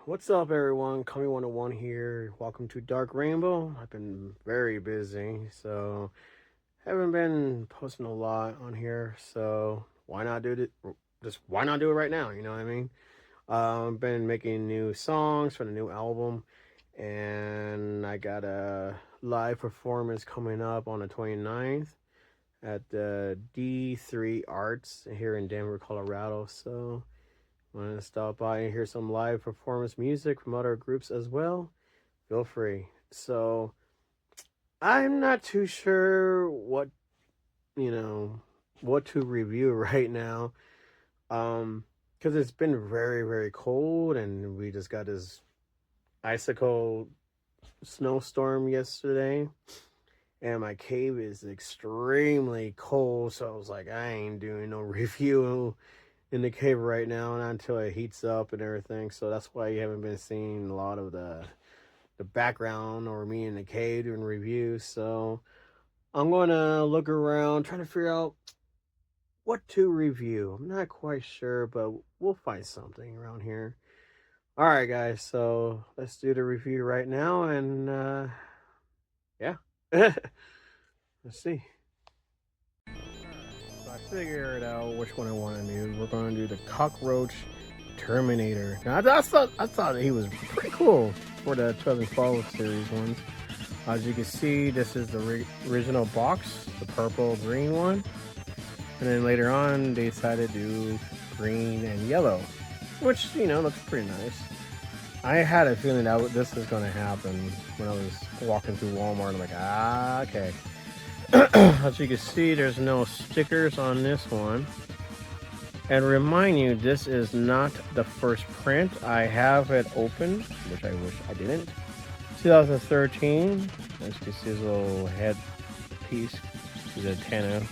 What's up, everyone? Kami 101 here. Welcome to Dark Rainbow. I've been very busy, so haven't been posting a lot on here. So why not do it? Just why not do it right now? You know what I mean? I've been making new songs for the new album, and I got a live performance coming up on the 29th at the D3 Arts here in Denver, Colorado. So want to stop by and hear some live performance music from other groups as well? Feel free. So I'm not too sure you know what to review right now. Because it's been very cold, and we just got this icicle snowstorm yesterday, and my cave is extremely cold. So I was like, I ain't doing no review in the cave right now, not until it heats up and everything. So that's why you haven't been seeing a lot of the background or me in the cave doing reviews. So I'm gonna look around, trying to figure out what to review. I'm not quite sure, but we'll find something around here. All right, guys. So let's do the review right now, and yeah, let's see. So I figured out which one I want to do. We're going to do the Cockroach Terminator. Now, I thought he was pretty cool for the 2012 series ones. As you can see, this is the original box, the purple green one, and then later on they decided to do green and yellow, which looks pretty nice. I had a feeling that this was going to happen when I was walking through Walmart. I'm like, okay. As you can see, there's no stickers on this one. And remind you, this is not the first print. I have it open, which I wish I didn't. 2013. As you can see, his little head piece, his antenna.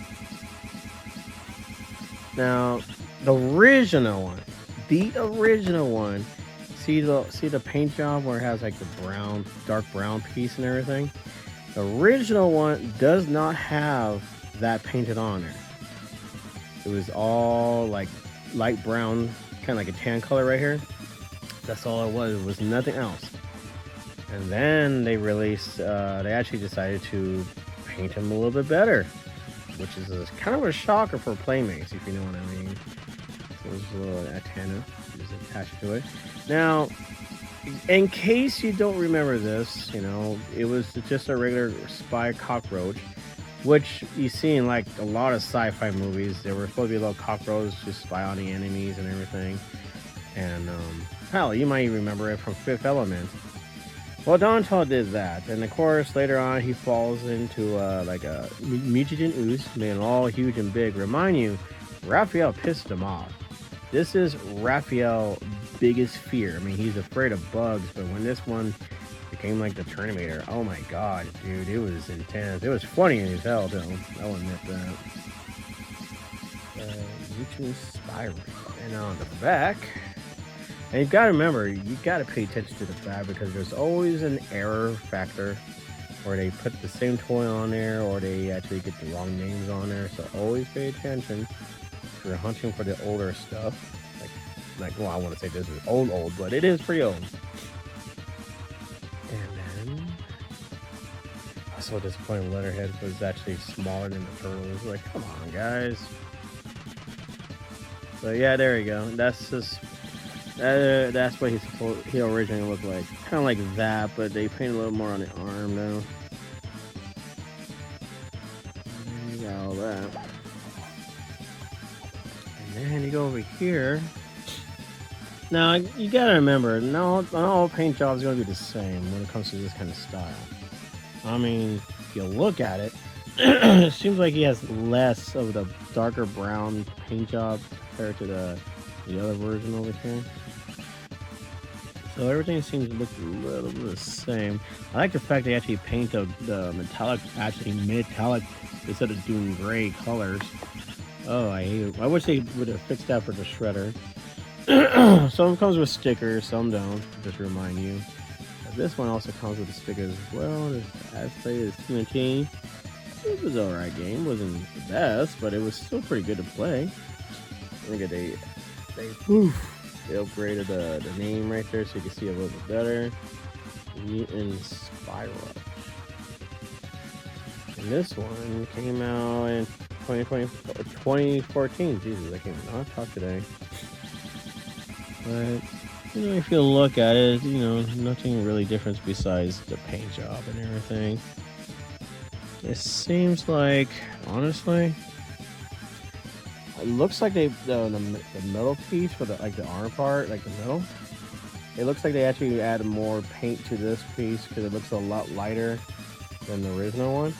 Now, the original one, see the paint job where it has like the brown, dark brown piece and everything? The original one does not have that painted on there. It was all like light brown, kind of like a tan color right here. That's all it was. It was nothing else. And then they released, they actually decided to paint him a little bit better, which is kind of a shocker for Playmates, if you know what I mean. So there's a little antenna just attached to it. Now, in case you don't remember this, it was just a regular spy cockroach, which you see in like a lot of sci-fi movies. There were supposed to be little cockroaches to spy on the enemies and everything. And hell, you might even remember it from Fifth Element. Well, Dontel did that, and of course later on he falls into like a mutant ooze, made it all huge and big. Remind you, Raphael pissed him off. This is Raphael's biggest fear. I mean, he's afraid of bugs, but when this one became like the Terminator, oh my god, dude, it was intense. It was funny as hell, though. I'll admit that. Mutant Spiral. And on the back, and you've got to remember, you got to pay attention to the back because there's always an error factor, or they put the same toy on there, or they actually get the wrong names on there. So always pay attention. You're hunting for the older stuff, well, I want to say this is old, but it is pretty old. And then I was so disappointed with Letterhead was actually smaller than the turtles. Like, come on, guys. So yeah, there you go. That's just that's what he originally looked like, kind of like that, but they painted a little more on the arm though. And you got all that. And then you go over here. Now, you gotta remember, not all paint jobs are gonna be the same when it comes to this kind of style. I mean, if you look at it, it seems like he has less of the darker brown paint job compared to the other version over here. So everything seems to look a little bit the same. I like the fact they actually paint the metallic, instead of doing gray colors. Oh, I hate it. I wish they would have fixed that for the shredder. Some comes with stickers, some don't, just to remind you. This one also comes with a sticker as well. As played as TNT. It was an alright game. It wasn't the best, but it was still pretty good to play. Look at they They upgraded the name right there so you can see a little bit better. Mutant Spiral. And this one came out in 2014. Jesus, I can't even talk today. But, you know, if you look at it, you know, nothing really different besides the paint job and everything. It seems like, honestly, it looks like the middle piece for the arm part, like the middle. It looks like they actually added more paint to this piece because it looks a lot lighter than the original one.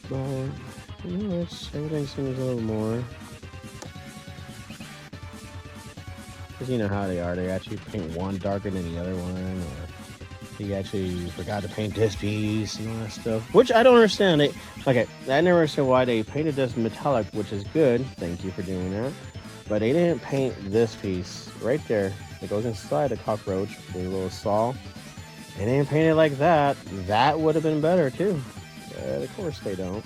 But you know, everything seems a little more. Because you know how they are. They actually paint one darker than the other one, or he actually forgot to paint this piece and all that stuff. Which I don't understand. I never understood why they painted this metallic, which is good. Thank you for doing that. But they didn't paint this piece right there. It goes inside the cockroach with a little saw. They didn't paint it like that. That would have been better too. But of course they don't.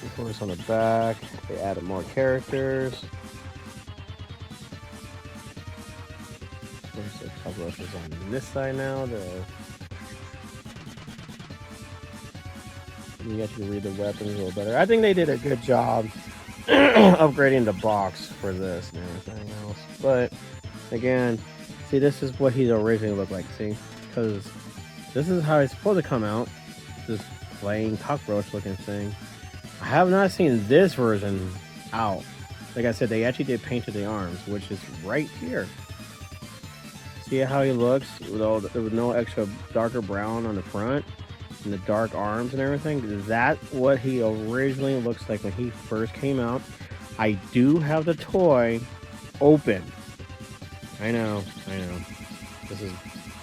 Of course on the back, they added more characters. Of course the cockroach is on this side now. You actually read the weapons a little better. I think they did a good job upgrading the box for this and everything else. But again, see, this is what he originally looked like. See, because this is how he's supposed to come out. This plain cockroach looking thing. I have not seen this version out. Like I said, they actually did paint to the arms, which is right here. See how he looks with no extra darker brown on the front and the dark arms and everything? That's what he originally looks like when he first came out. I do have the toy open. I know. This is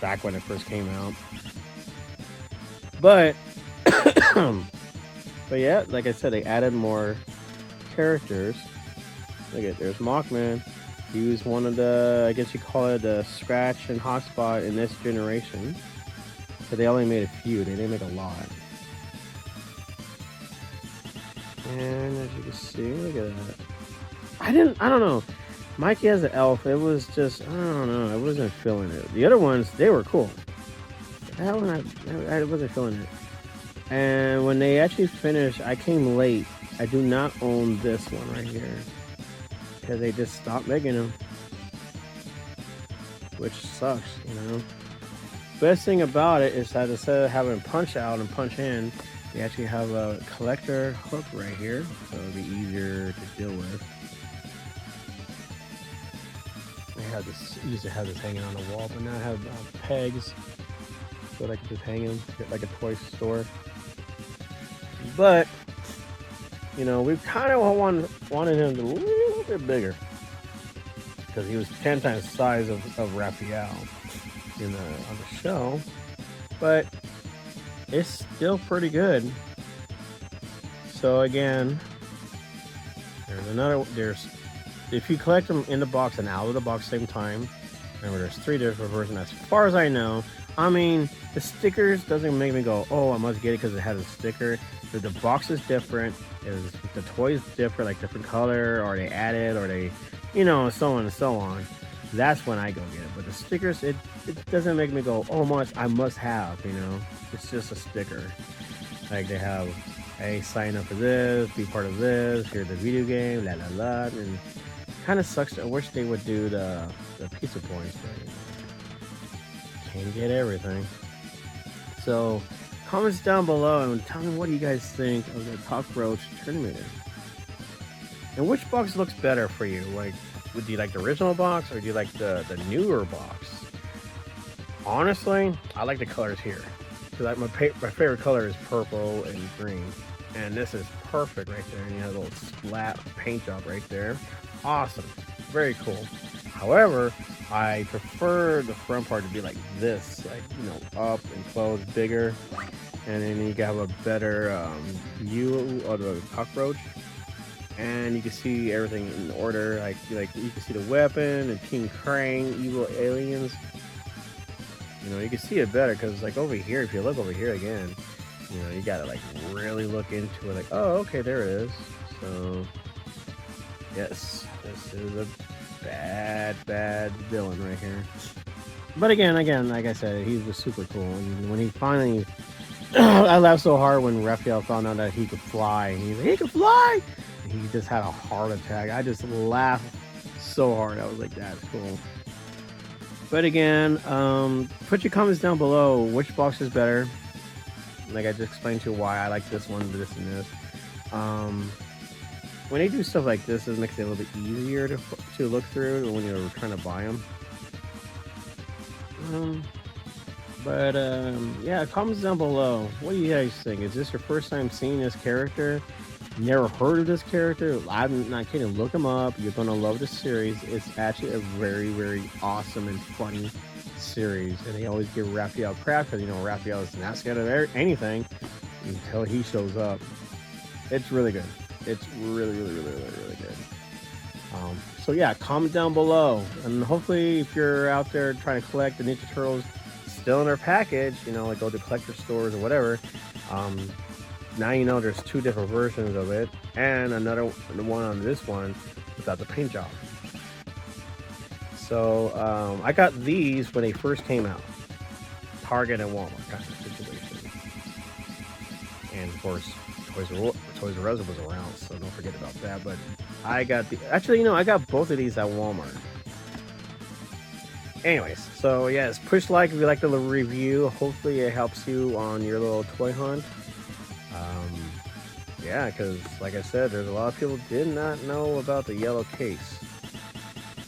back when it first came out. But but yeah, like I said, they added more characters. Look at, there's Mothman. He was one of the, I guess you call it the scratch and hotspot in this generation. But they only made a few, they didn't make a lot. And as you can see, look at that. I don't know. Mikey as an elf, it was just, I don't know, I wasn't feeling it. The other ones, they were cool. That one, I wasn't feeling it. And when they actually finished, I came late. I do not own this one right here. Because they just stopped making them. Which sucks, you know. Best thing about it is that instead of having punch out and punch in, they actually have a collector hook right here. So it'll be easier to deal with. I used to have this hanging on the wall, but now I have pegs. So I can just hang them, get like a toy store. But, you know, we kind of wanted him to be a little bit bigger. Because he was 10 times the size of Raphael on the show. But it's still pretty good. So again, if you collect them in the box and out of the box same time, remember there's 3 different versions as far as I know. I mean, the stickers doesn't make me go, oh, I must get it because it has a sticker. The box is different, the toy is different, like different color, or they added, or they, you know, so on and so on. That's when I go get it. But the stickers, it doesn't make me go, oh, I must have, you know. It's just a sticker. Like they have, hey, sign up for this, be part of this, here's the video game, la la la. And kind of sucks. I wish they would do the pizza points, but can't get everything. So comments down below and tell me, what do you guys think of the Cockroach Terminator? And which box looks better for you? Like, would you like the original box, or do you like the newer box? Honestly, I like the colors here, because my favorite color is purple and green, and this is perfect right there. And you have a little splat paint job right there. Awesome, very cool. However, I prefer the front part to be like this, like, you know, up and closed, bigger, and then you can have a better view of the cockroach, and you can see everything in order. Like you can see the weapon and Team Krang, evil aliens. You know, you can see it better because, like, over here, if you look over here again, you know, you gotta like really look into it. Like, oh, okay, there it is. So yes, this is a bad villain right here. But again, like I said, he was super cool. And when he finally, I laughed so hard when Raphael found out that he could fly. He's like, he could fly. And he just had a heart attack. I just laughed so hard. I was like, that's cool. But again, put your comments down below. Which box is better? Like I just explained to you why I like this one, this, and this. When they do stuff like this, it makes it a little bit easier to look through when you're trying to buy them. Yeah, comments down below. What do you guys think? Is this your first time seeing this character? Never heard of this character? I'm not kidding. Look him up. You're gonna love this series. It's actually a very awesome and funny series. And they always give Raphael crap because Raphael is not scared of anything until he shows up. It's really good. It's really good. So yeah, comment down below, and hopefully if you're out there trying to collect the Ninja Turtles still in their package, like go to collector stores or whatever, now you know there's two different versions of it, and another one on this one without the paint job. So I got these when they first came out, Target and Walmart kind of situation, and of course Toys R Us was around, so don't forget about that. But I got I got both of these at Walmart. Anyways, so yes, push like if you like the review. Hopefully it helps you on your little toy hunt. Yeah, because like I said, there's a lot of people did not know about the yellow case.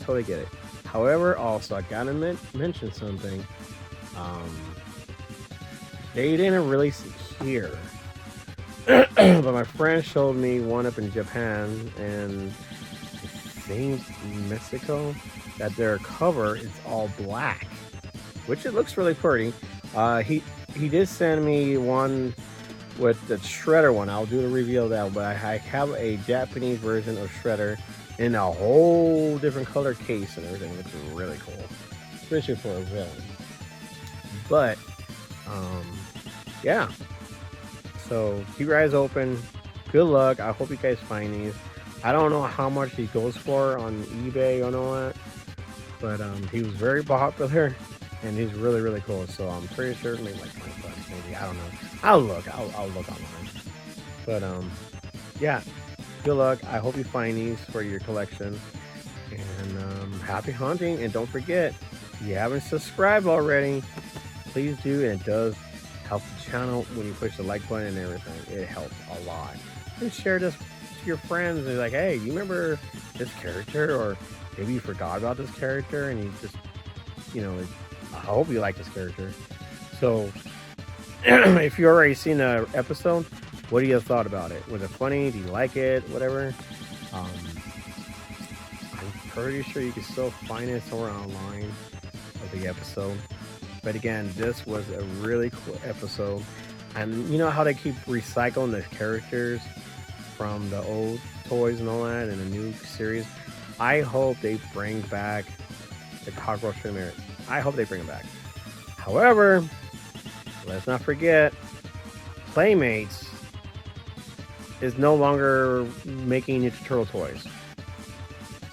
Totally get it. However, also I gotta mention something. They didn't release it here. But my friend showed me one up in Japan and I think Mexico, that their cover is all black, which it looks really pretty. He did send me one with the Shredder one. I'll do a review of that, but I have a Japanese version of Shredder in a whole different color case and everything. It looks really cool, especially for a villain. But yeah. So keep your eyes open. Good luck. I hope you guys find these. I don't know how much he goes for on eBay or all that, but he was very popular and he's really cool. So I'm pretty sure maybe like $20 maybe. I don't know. I'll look online. But yeah. Good luck. I hope you find these for your collection. And happy hunting. And don't forget, if you haven't subscribed already, please do. And it does help the channel when you push the like button and everything. It helps a lot. And share this to your friends and like, hey, you remember this character, or maybe you forgot about this character and you just, I hope you like this character. So if you already seen the episode, what do you thought about it? Was it funny? Do you like it? Whatever. I'm pretty sure you can still find it somewhere online of the episode. But again, this was a really cool episode. And you know how they keep recycling the characters from the old toys and all that in a new series? I hope they bring back the Cockroach Terminator. I hope they bring it back. However, let's not forget, Playmates is no longer making Ninja Turtle toys.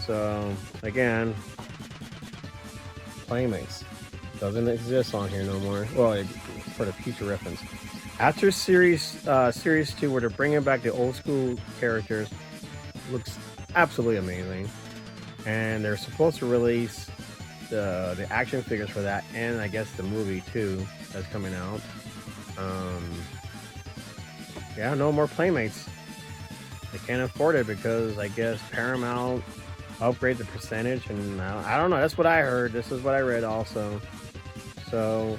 So, again, Playmates doesn't exist on here no more. Well, for the future reference. After series 2, where they're bringing back the old school characters, looks absolutely amazing. And they're supposed to release the action figures for that, and I guess the movie too that's coming out. Yeah, no more Playmates. They can't afford it because I guess Paramount upgrade the percentage, and I don't know. That's what I heard. This is what I read also. So,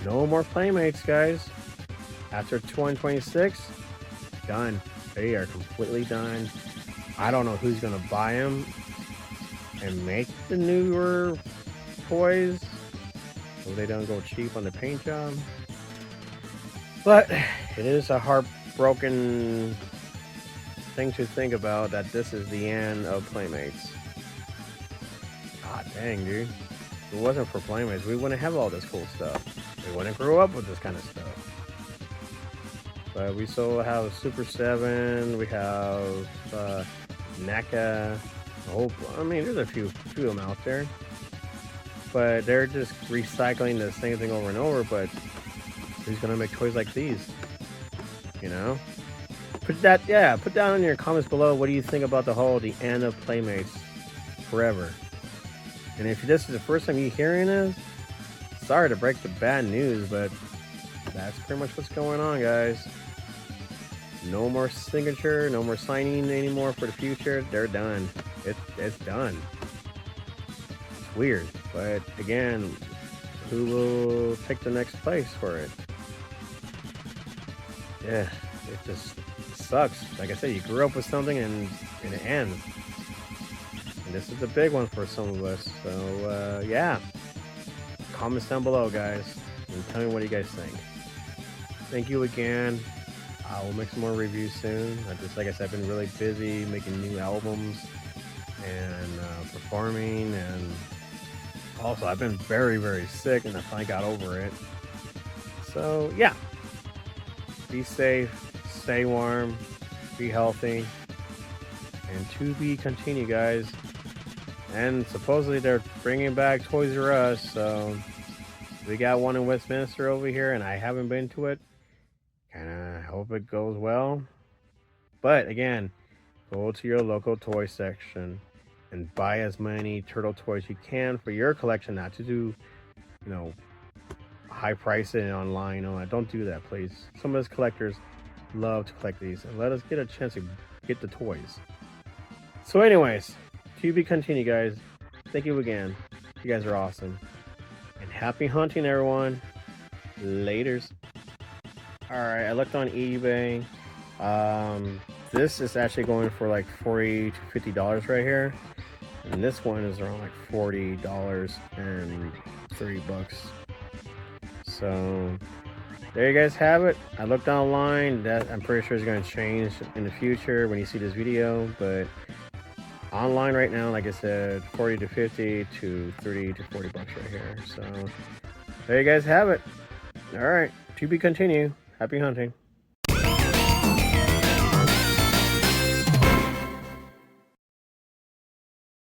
no more Playmates, guys. After 2026, done. They are completely done. I don't know who's gonna buy them and make the newer toys, so they don't go cheap on the paint job. But it is a heartbroken thing to think about that this is the end of Playmates. God dang, dude. If it wasn't for Playmates, we wouldn't have all this cool stuff. We wouldn't grow up with this kind of stuff. But we still have Super 7, we have NECA. I mean, there's a few of them out there. But they're just recycling the same thing over and over, but who's gonna make toys like these? You know? Put down in your comments below, what do you think about the end of Playmates forever? And if this is the first time you're hearing this, sorry to break the bad news, but that's pretty much what's going on, guys. No more signature, no more signing anymore for the future. They're done. It's done. It's weird, but again, who will take the next place for it? Yeah, it just sucks. Like I said, you grew up with something and it ends. And this is the big one for some of us. So yeah, comments down below, guys, and tell me what you guys think. Thank you again. I will make some more reviews soon. Like I said, I've been really busy making new albums and performing, and also I've been very sick, and I finally got over it. So yeah, be safe, stay warm, be healthy, and to be continued, guys. And supposedly they're bringing back Toys R Us, so we got one in Westminster over here, and I haven't been to it. Kinda hope it goes well. But again, go to your local toy section and buy as many turtle toys you can for your collection, not to do, high pricing online. Don't do that, please. Some of us collectors love to collect these, and let us get a chance to get the toys. So anyways, to be continued, guys. Thank you again. You guys are awesome. And happy hunting, everyone. Laters. Alright, I looked on eBay. This is actually going for like $40 to $50 right here. And this one is around like $40 and $30. So there you guys have it. I looked online. That I'm pretty sure is going to change in the future when you see this video. But online right now, like I said, 40 to 50 to 30 to $40 right here. So there you guys have it. Alright, to be continued. Happy hunting.